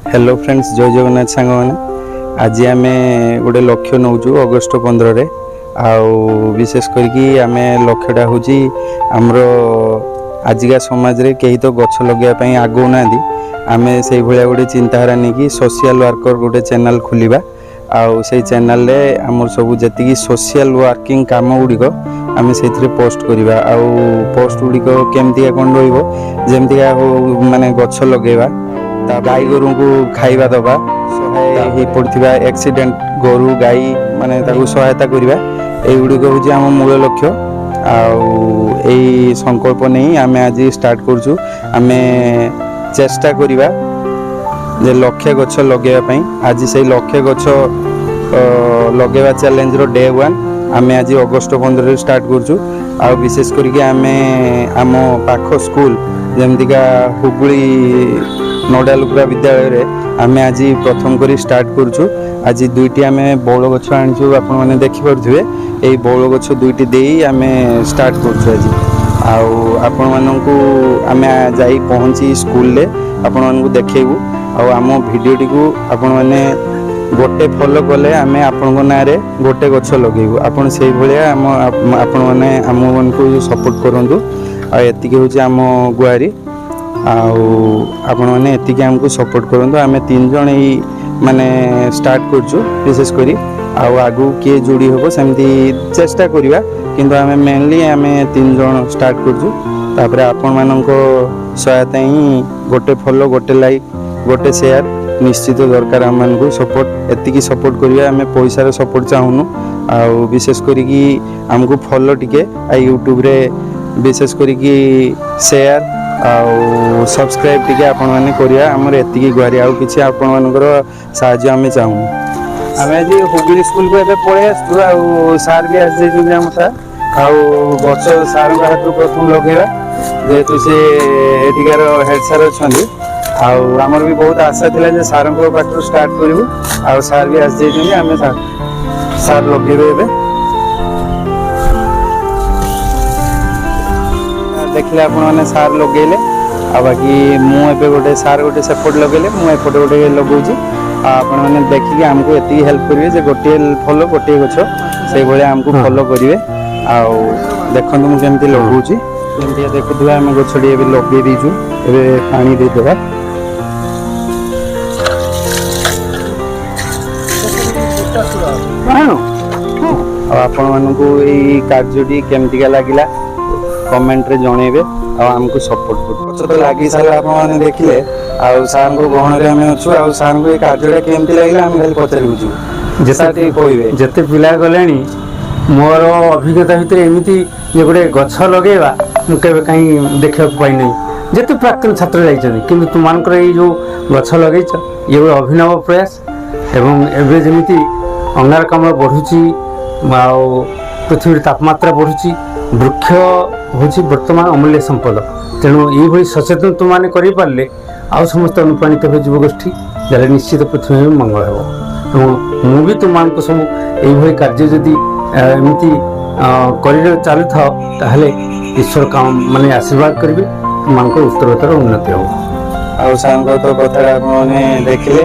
Hello friends, जय जगन्नाथ सांग मैंने आज आम गोटे लक्ष्य नौचु अगस्ट 15 रे विशेष करके आम लक्ष्यटा हूँ आमर आजिका समाज रे कहीं तो गछ लगे आगो ना आम से भाया गोटे चिंताधारा नहीं कि सोशल वर्कर गोटे चैनल खोलिबा आउ से चैनल रे आमर सब जी सोशल वर्किंग काम गुड़िक आम से पोस्ट करवा आउ पोस्ट गुड़िक केमती कौन रमती माने गछ लगेवा गाई गोरु को खाइबा दबा सहाय पड़ता एक्सीडेंट गोरु गाई माने सहायता करवा युड़िक हूँ आम मूल लक्ष्य आई संकल्प नहीं आम आज स्टार्ट करूँ आम चेष्टा करवा जे लक्षे गछ लगे आज से लक्षे गछ लगेवा चैलेंज रो डे 1 आम आज अगस्ट 15 स्टार्ट करूँ आ विशेष करके आम आम पाख स्कूल जमतीका हुगुली नोडाल उपरा विद्यालय रे आम आज प्रथम करी स्टार्ट करूँ आज दुईटी आम बौल गछ आनीचु आपण मैंने देखिपे यही बौल गछ दुईटी दे आम स्टार्ट करूँ आज आपण मानू आम जाई पहुँची स्कूल रे आपण मानू देखेबू आम भिडियोटी को आपण मैंने गोटे फॉलो कले आम आपण ना गोटे गछ लगेबू आपण से भाया आपण मैंने आम को सपोर्ट करूँ आती हूँ आम गुआरी आपण मैंने एतिक आमको सपोर्ट करूँ आम 3 जन यही माने स्टार्ट करूँ विशेष करी आगू किए जोड़ी हम सेमती चेष्टा करवा किंतु आम मेनली आम 3 जन स्टार्ट करूँ तापर आपण मानक सहायता ही गोटे फॉलो गोटे लाइक गोटे शेयर निश्चित दरकार आम मानक सपोर्ट एतिकी सपोर्ट करवा आम पैसार सपोर्ट चाहूनु विशेष करी आमको फॉलो टिके यूट्यूब रे विशेष करी शेयर आउ सब्सक्राइब टिके आपण माने करिया हमर एतिकी गुहारी आउ किछि आपण मानकर साहाय्य आमे चाहू आमे जी हुगली स्कूल को एबे पळे आस्तु आउ सार भी आस जे हम सार आउ गछ सार का हाथ प्रथम लगेवा जेतु से एटिकार हेड सर छथि आउ हमर भी बहुत आशा थिला जे सार को पाटू स्टार्ट करिवु आउ सार भी आस जे आमे सार लगेबे एबे देखले आपण माने सार लगेले आ बाकी मुझे गोटे सार गोटे सेपट लगेले मुझे गोटे लगौची आपण मैंने देखिए आमको एति हेल्प करेंगे जे गोटे फॉलो गोटे गछ से भाया आमको फॉलो करेंगे आउ देखो मुझे केमती लगौची केमती देखुवा आम गछटी एबे लगे दीचु एबे पानी दे देबा आपण मानकू एई कार्यटी केमती लागिला कमेंट रे जणेबे आमको सपोर्ट कर तो लागी सारा आप माने देखिले सार को गहन रे हम अछु सार को कार्यटा केमती लागला हम खाली पचारिबुछु जेसाटी कहबे जते पिला गलेनी मोर अभिज्ञता भितर एमिति जे गोटे गछ लगेबा मु केबे काई देखा पाई नै जते प्राक्तन छात्र जाइछन किंतु तुमानकर ए जो गछ लगेछ ये अभिनव प्रयास एवं एबे जेमिति अंगारकाम्ल बढ़ुची पृथ्वी तापमात्रा बढ़ुची वृक्ष हूँ बर्तमान अमूल्य संपद तेणु ये सचेतन तुम मैंने करें आउ समस्त अनुप्राणित हो गोष्ठी जहाँ निश्चित पृथ्वी में मंगल हो मुझे तुम सब यही कार्य जदि एमती कर चलु था ईश्वर काम माने आशीर्वाद करेंगे तुम उत्तरोत्तर उन्नति हो तो कथा देखिले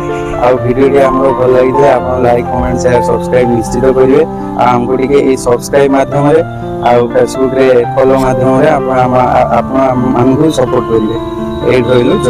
भिडियो हमको भल लगी आप लाइक कमेंट शेयर सब्सक्राइब निश्चित करेंगे आमको टे सब्सक्राइब माध्यम फेसबुक रे फॉलो माध्यम आप सपोर्ट करेंगे। जय जगन्नाथ।